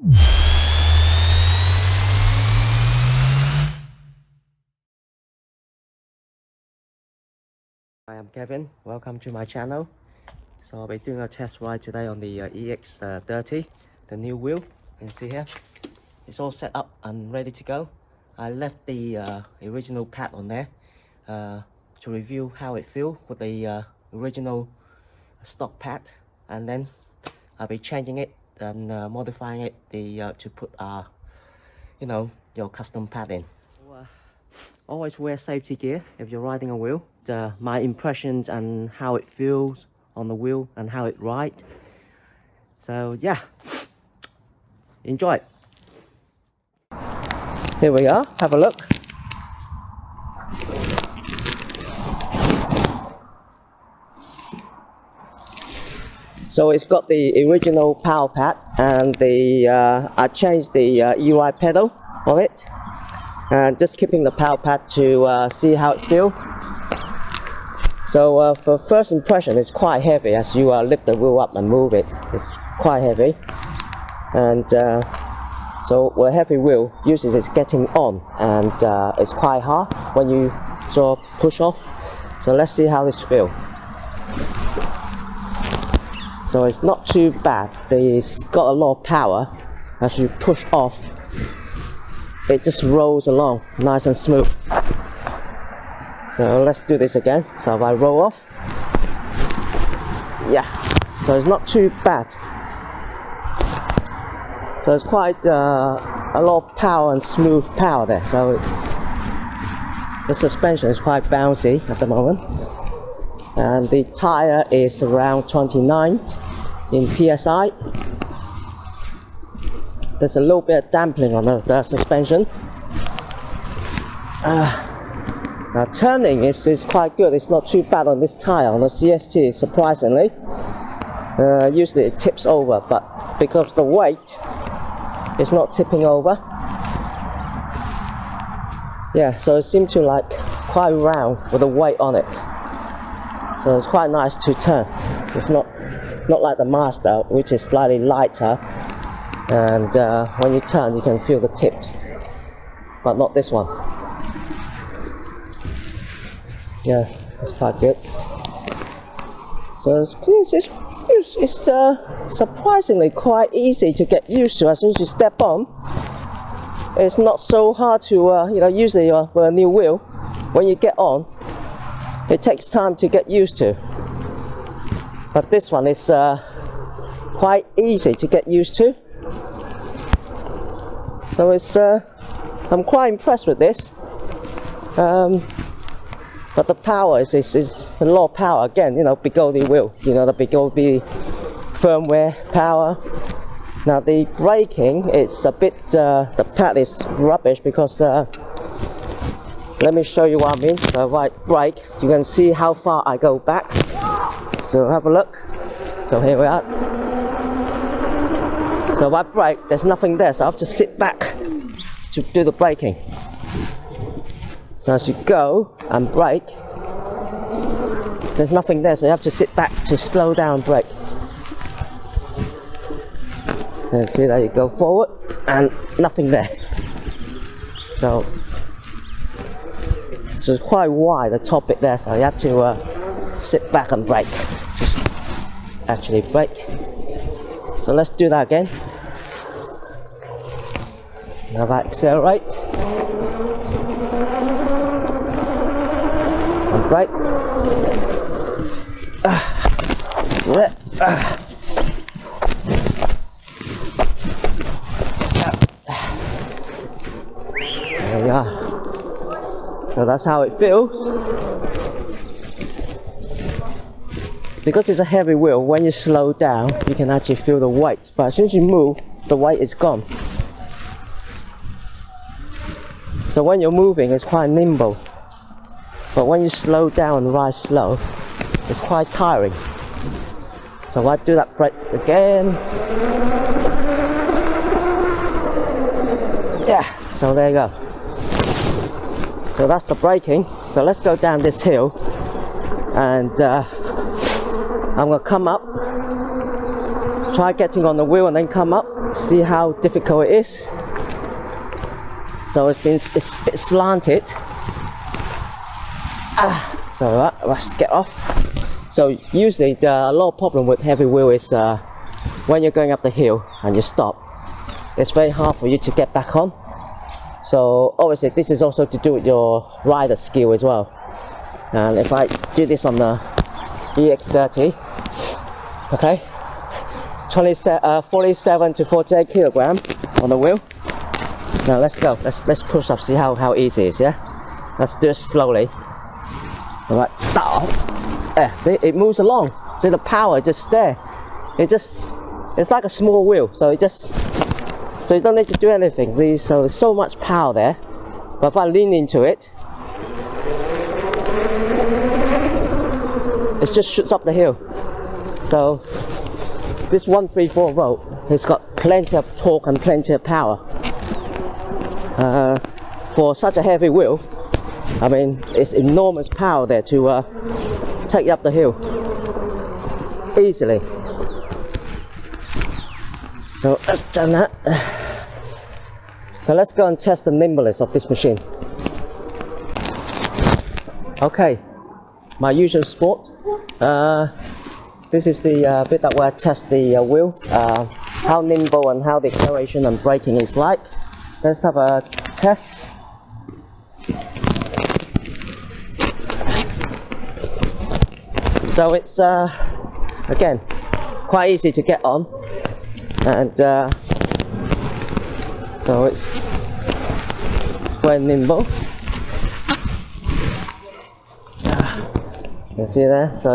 Hi, I'm Kevin. Welcome to my channel. So I'll be doing a test ride today on the EX30, the new wheel. You can see here, it's all set up and ready to go. I left the original pad on there to review how it feels with the original stock pad, and then I'll be changing it and modifying it to put you know, your custom pad in. Always wear safety gear if you're riding a wheel. My impressions and how it feels on the wheel and how it rides. So yeah, enjoy it. Here we are, have a look. So it's got the original power pad, and I changed the e.Ride pedal on it, and just keeping the power pad to see how it feels. So for first impression, it's quite heavy as you lift the wheel up and move it. It's quite heavy, and so with a heavy wheel, usually it's getting on, and it's quite hard when you sort of push off. So let's see how this feels. So it's not too bad. It's got a lot of power. As you push off, it just rolls along nice and smooth. So let's do this again. So if I roll off, yeah, so it's not too bad. So it's quite a lot of power and smooth power there. So the suspension is quite bouncy at the moment, and the tire is around 29 in PSI. There's a little bit of dampening on the suspension. Now turning is quite good. It's not too bad on this tire, on the CST, surprisingly. Usually it tips over, but because of the weight, it's not tipping over. Yeah, so it seems to like quite round with the weight on it. So it's quite nice to turn. It's not like the Master, which is slightly lighter, and when you turn you can feel the tips, but not this one. Yes, it's quite good. So it's surprisingly quite easy to get used to. As soon as you step on, it's not so hard to you know, usually with a new wheel, when you get on, it takes time to get used to. But this one is quite easy to get used to. So it's I'm quite impressed with this. But the power is a lot of power again. You know, Begode wheel. You know, the Begode firmware power. Now the braking, it's a bit. The pad is rubbish because. Let me show you what I mean. So if I brake, you can see how far I go back. So have a look. So here we are. So if I brake, there's nothing there, so I have to sit back to do the braking. So as you go and brake, there's nothing there, so you have to sit back to slow down and brake. And see that you go forward and nothing there. So it's quite wide, the top bit there, so you have to sit back and brake. Actually brake. So let's do that again. Now I accelerate. And brake. There we are. So that's how it feels. Because it's a heavy wheel, when you slow down, you can actually feel the weight. But as soon as you move, the weight is gone. So when you're moving, it's quite nimble. But when you slow down and ride slow, it's quite tiring. So I do that brake again. Yeah, so there you go. So that's the braking. So let's go down this hill, and I'm gonna come up, try getting on the wheel and then come up. See how difficult it is? So it's a bit slanted. So let's get off. So usually a lot of problem with heavy wheel is when you're going up the hill and you stop, it's very hard for you to get back on. So obviously this is also to do with your rider skill as well. And if I do this on the EX30, okay, 47 to 48 kilogram on the wheel. Now let's go. Let's push up. See how easy it is. Yeah. Let's do it slowly. All right. Start. Yeah. See, it moves along. See the power just there. It's like a small wheel. So so you don't need to do anything. So there's so much power there. But if I lean into it, it just shoots up the hill. So this 134 volt, it's got plenty of torque and plenty of power. For such a heavy wheel, I mean, it's enormous power there to take you up the hill easily. So let's turn that. So let's go and test the nimbleness of this machine. Okay, my usual sport. This is the bit that where I test the wheel, how nimble and how the acceleration and braking is like. Let's have a test. So it's again quite easy to get on, and so it's very nimble. You can see there. So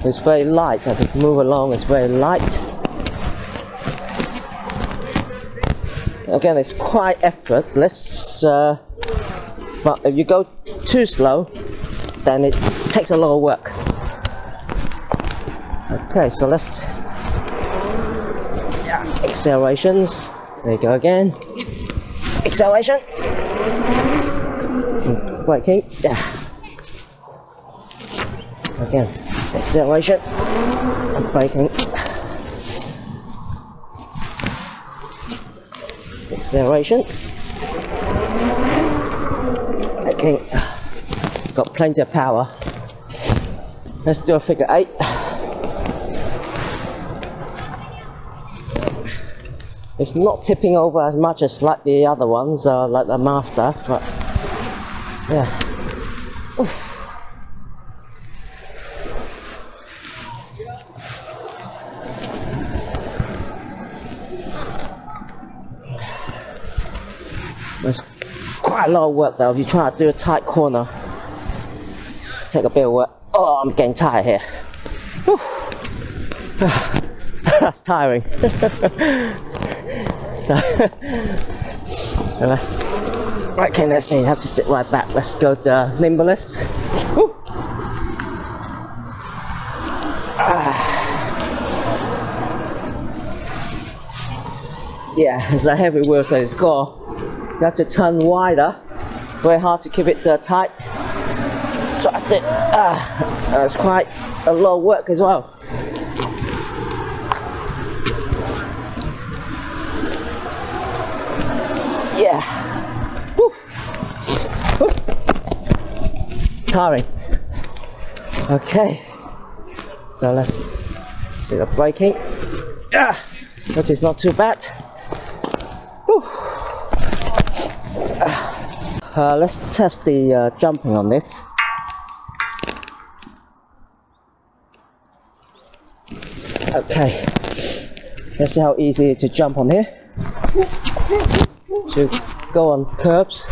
it's very light as it moves along. It's very light. Again, it's quite effortless, but if you go too slow, then it takes a lot of work. Okay, so let's accelerations. There you go again. Acceleration. Braking. Yeah. Again, acceleration and braking. Acceleration. Okay, got plenty of power. Let's do a figure 8. It's not tipping over as much as like the other ones, like the Master, but yeah. Oof. There's quite a lot of work though. If you try to do a tight corner, take a bit of work. Oh, I'm getting tired here. That's tiring. So let's let's see. You have to sit right back. Let's go to nimbleness. Yeah, it's a heavy wheel, so it's got. You have to turn wider. Very hard to keep it tight. It's quite a lot of work as well. Yeah. Woo. Woo. Tiring. Okay. So let's see the braking. That is not too bad. Woo. Let's test the jumping on this. Okay, let's see how easy it is to jump on here. To go on curbs.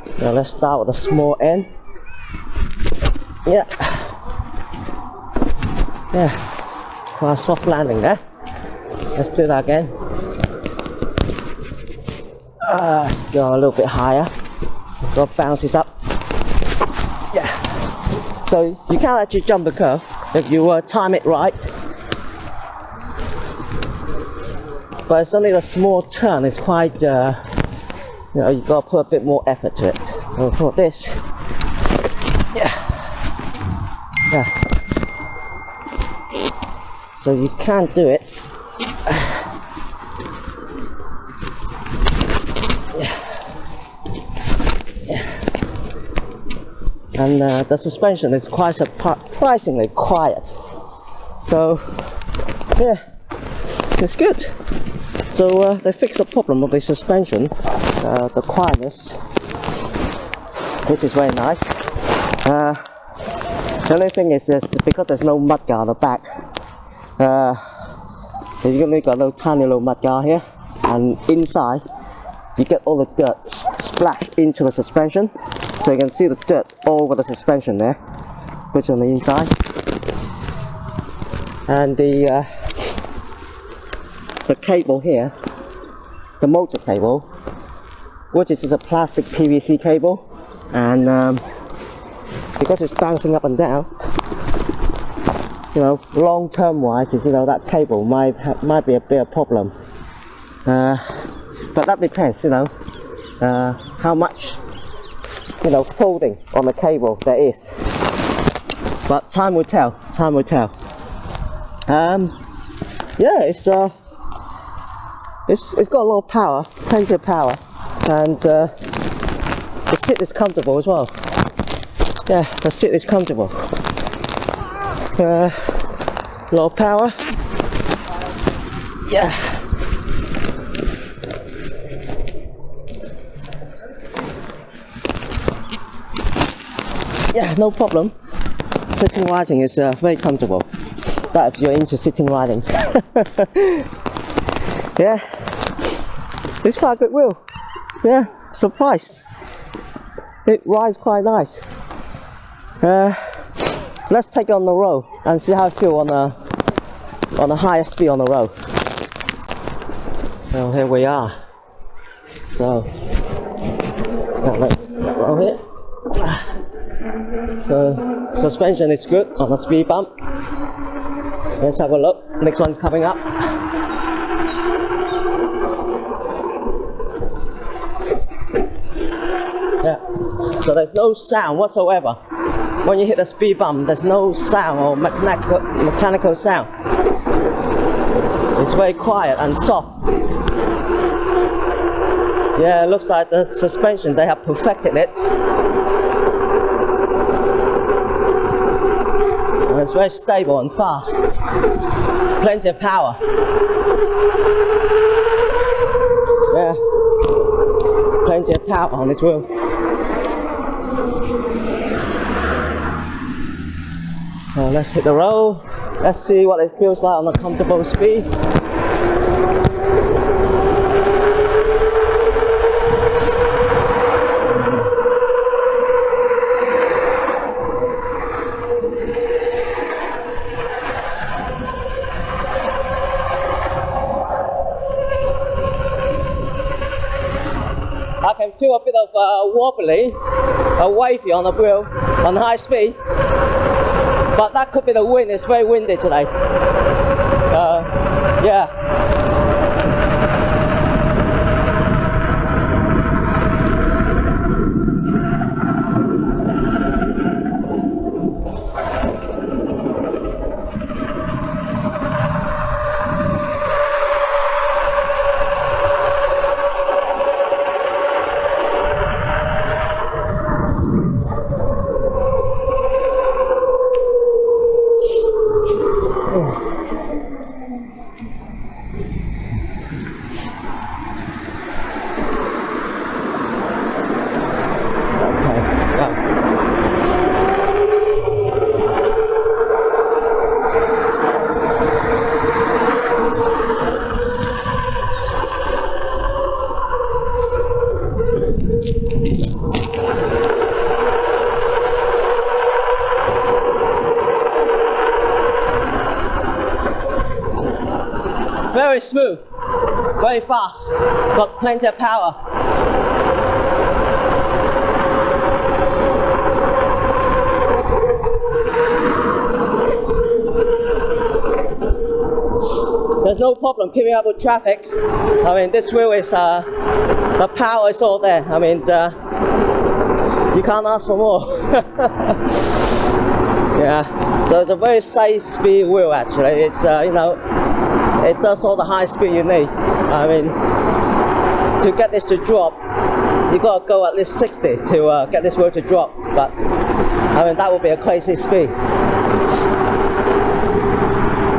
So let's start with a small end. Yeah. Quite a soft landing there. Let's do that again. Let's go a little bit higher. Let's go bounces up. Yeah. So you can actually jump the curve if you time it right. But it's only a small turn. It's quite, you've got to put a bit more effort to it. So for this, yeah. so you can't do it. And the suspension is quite surprisingly quiet, so yeah, it's good. So they fixed the problem of the suspension, the quietness, which is very nice. The only thing is because there's no mudguard on the back, you only got a tiny little mudguard here, and inside you get all the dirt splashed into the suspension. So you can see the dirt all over the suspension there, which is on the inside. And the cable here, the motor cable, which is a plastic PVC cable, and because it's bouncing up and down, you know, long-term wise, you know, that cable might be a bit of a problem. But that depends, you know, how much, you know, folding on the cable there is. But time will tell. Time will tell. Yeah, it's got a lot of power, plenty of power, and the seat is comfortable as well. Yeah, the seat is comfortable. A lot of power. Yeah. Yeah, no problem. Sitting riding is very comfortable. That if you're into sitting riding. Yeah, it's quite a good wheel. Yeah, surprised. It rides quite nice. Let's take it on the road and see how it feels on a higher speed on the road. So here we are. So roll here. So suspension is good on the speed bump. Let's have a look. Next one's coming up. Yeah. So there's no sound whatsoever. When you hit the speed bump, there's no sound or mechanical sound. It's very quiet and soft. Yeah, it looks like the suspension, they have perfected it. And it's very stable and fast. There's plenty of power. Yeah, plenty of power on this wheel. So let's hit the road. Let's see what it feels like on a comfortable speed. I can feel a bit of wobbly, wavy on the wheel on high speed, but that could be the wind. It's very windy today. Yeah. Very smooth, very fast, got plenty of power. There's no problem keeping up with traffic. I mean, this wheel is, the power is all there. I mean, you can't ask for more. Yeah, so it's a very safe speed wheel actually. It's you know, it does all the high speed you need. I mean, to get this to drop, you gotta go at least 60 to get this wheel to drop. But I mean, that would be a crazy speed.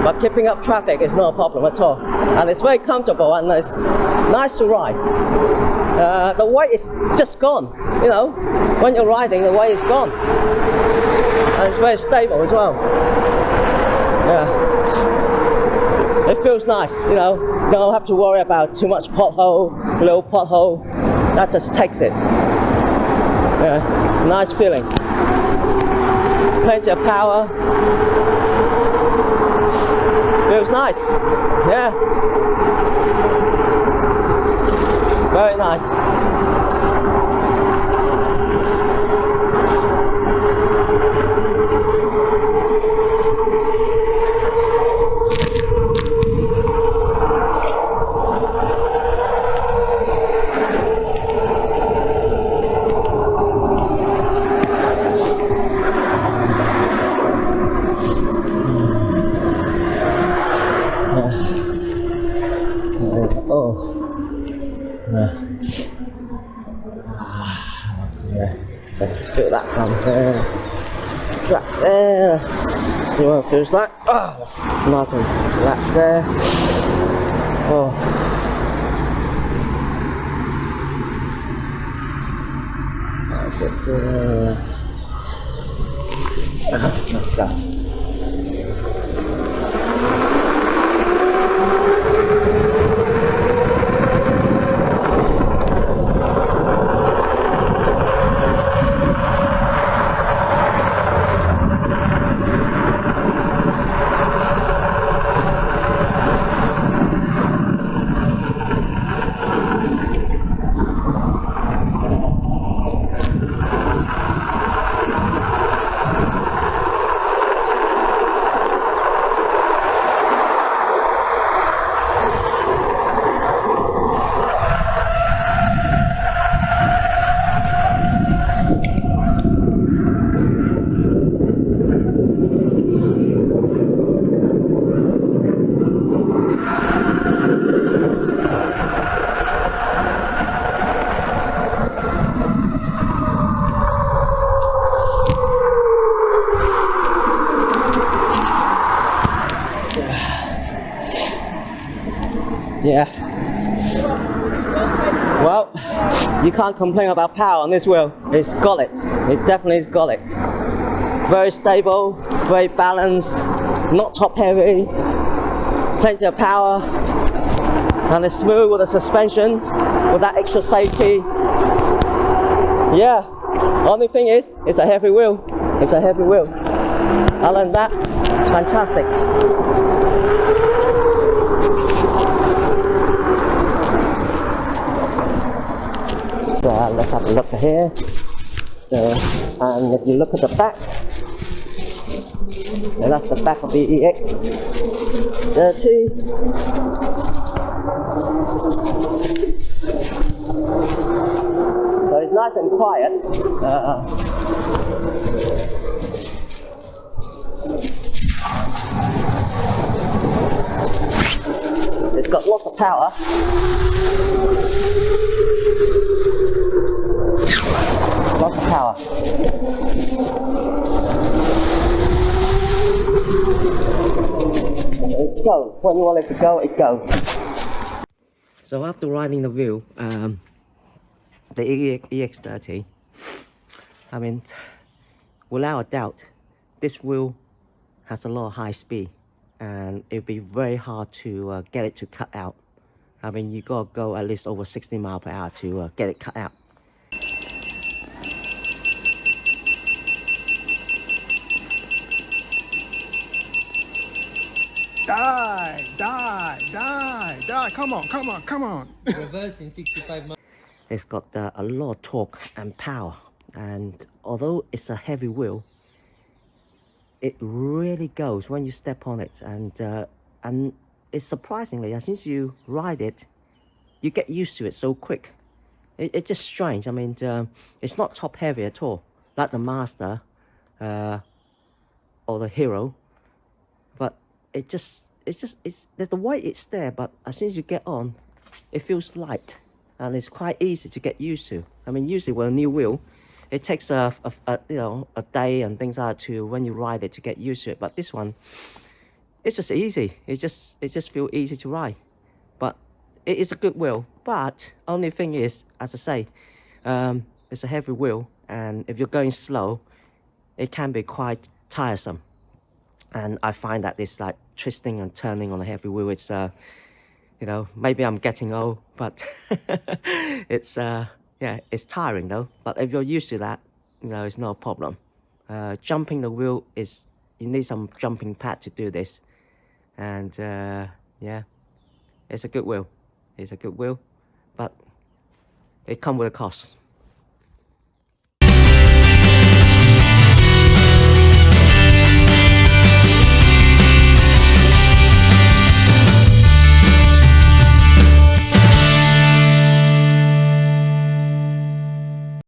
But keeping up traffic is not a problem at all, and it's very comfortable and it's nice to ride. The weight is just gone. You know, when you're riding, the weight is gone, and it's very stable as well. Yeah, it feels nice. You know, you don't have to worry about too much pothole, little pothole. That just takes it. Yeah, nice feeling. Plenty of power. Feels nice. Yeah. Very nice. Let's feel that from there. Track there. Let's see what it feels like. Oh, that's nothing. Relax there. Oh. Let's go. Yeah. Well, you can't complain about power on this wheel. It's got it. It definitely has got it. Very stable, very balanced, not top heavy, plenty of power, and it's smooth with the suspension, with that extra safety. Yeah. Only thing is, it's a heavy wheel. It's a heavy wheel. Other than that, it's fantastic. Let's have a look here. And if you look at the back, that's the back of the EX30. So it's nice and quiet. It's got lots of power. Lots of power. It goes. When you want it to go, it goes. So after riding the wheel, the EX30, I mean, without a doubt, this wheel has a lot of high speed, and it'll be very hard to get it to cut out. I mean, you gotta go at least over 60 miles per hour to get it cut out. Die, come on. Reversing 65 miles. It's got a lot of torque and power, and although it's a heavy wheel, it really goes when you step on it, and it's surprisingly, as soon as you ride it, you get used to it so quick. It's just strange. I mean, it's not top heavy at all, like the Master. or the Hero, but it's the weight is there, but as soon as you get on, it feels light, and it's quite easy to get used to. I mean, usually with a new wheel, it takes a day and things like that to when you ride it to get used to it. But this one, it's just easy. It just feels easy to ride. But it is a good wheel. But only thing is, as I say, it's a heavy wheel, and if you're going slow, it can be quite tiresome. And I find that this like twisting and turning on a heavy wheel, it's maybe I'm getting old, but it's yeah, it's tiring though. But if you're used to that, it's no problem. Jumping the wheel is, you need some jumping pad to do this, and yeah, it's a good wheel. It's a good wheel, but it comes with a cost.